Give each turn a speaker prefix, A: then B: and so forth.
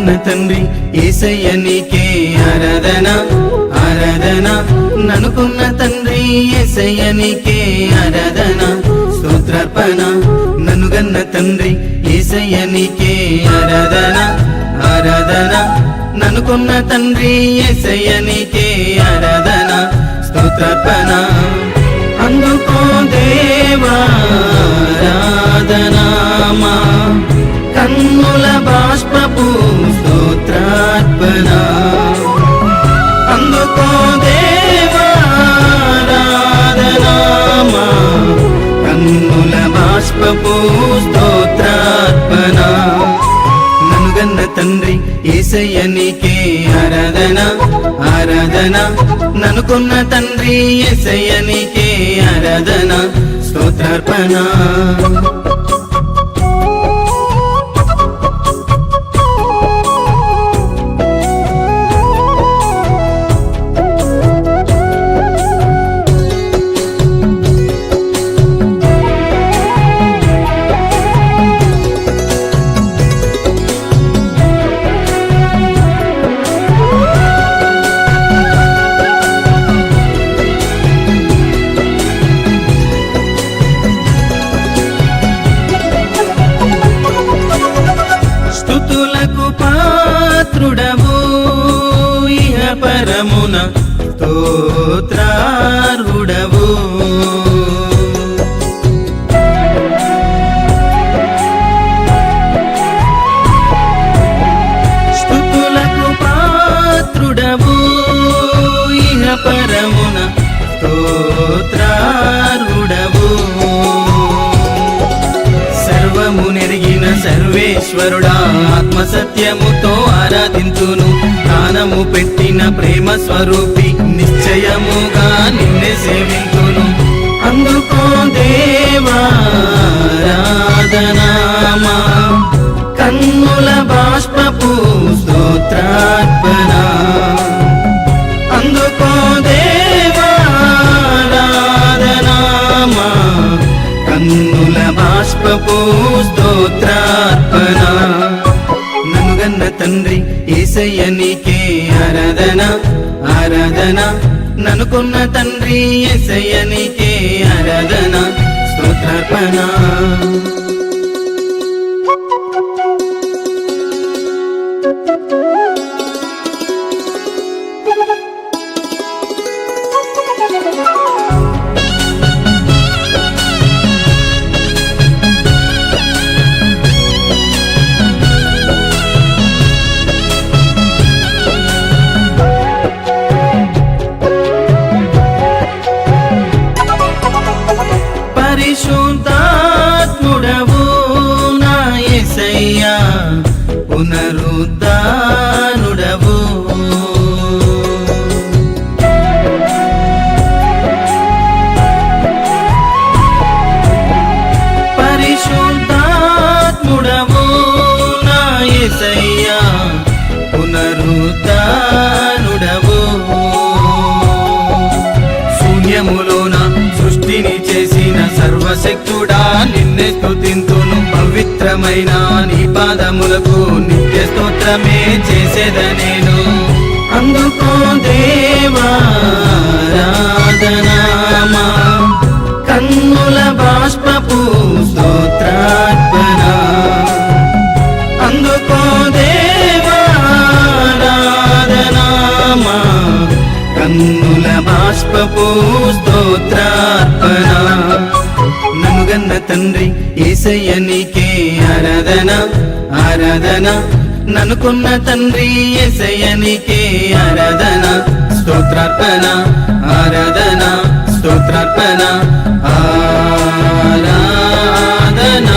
A: నన్నుగన్న తండ్రి యేసయ్య నీకే ఆరాధన ఆరాధన నన్నుకున్న తండ్రి యేసయ్య నీకే ఆరాధన స్తోత్రార్పణ నన్నుగన్న తండ్రి యేసయ్య నీకే ఆరాధన ఆరాధన నన్నుకున్న తండ్రి యేసయ్య నీకే ఆరాధన స్తోత్రార్పణ అందుకో దేవా ఆరాధనామా కన్నుల బాష్పపు స్తోత్రార్పణ అందుకో దేవా ఆరాధనామా కన్నుల బాష్పపు స్తోత్రార్పణ నన్నుగన్న తండ్రి యేసయ్య నీకే ఆరాధన ఆరాధన నన్నుకున్న తండ్రి యేసయ్య నీకే ఆరాధన స్తోత్రార్పణ పాత్రుడవు ఇహ పరమున స్తోత్రార్హుడవు స్తుతులకు పాత్రుడవు ఇహ పరమున స్తోత్రార్హుడవు సర్వము నెరిగిన సర్వేశ్వరుడా ఆత్మసత్యముతో ఆరాధింతును ప్రాణము పెట్టిన ప్రేమ స్వరూపి నిశ్చయముగా నిన్నే సేవింతును అందుకో దేవా ఆరాధనామా కన్నుల బాష్పపు స్తోత్రార్పణ అందుకో దేవా ఆరాధనామా కన్నుల బాష్పపు స్తోత్రార్పణ నన్నుగన్న తండ్రి యేసయ్య నీకే ఆరాధన ఆరాధన నన్నుకున్న తండ్రి యేసయ్య నీకే ఆరాధన స్తోత్రార్పణ పరిశుద్ధాత్ముడవు నా యేసయ్యా పునరుద్ధానుడవు పరిశుద్ధాత్ముడవు నా యేసయ్యా పునరుద్ధానుడవు శూన్యములోన సృష్టిని చేసిన సర్వశక్తుడా నిన్నే స్తుతింతును పవిత్రమైన నీ పాదములకు నిత్య స్తోత్రమే చేసేద నేను అందుకో దేవా ఆరాధనామా కన్నుల బాష్పపు స్తోత్రార్పణ అందుకో దేవా ఆరాధనామా కన్నుల బాష్పపు స్తోత్రార్పణ నన్నుగన్న తండ్రి యేసయ్య నీకే ఆరాధన ఆరాధన నన్నుకున్న తండ్రి యేసయ్య నీకే ఆరాధన స్తోత్రార్పణ ఆరాధన స్తోత్రార్పణ ఆరాధన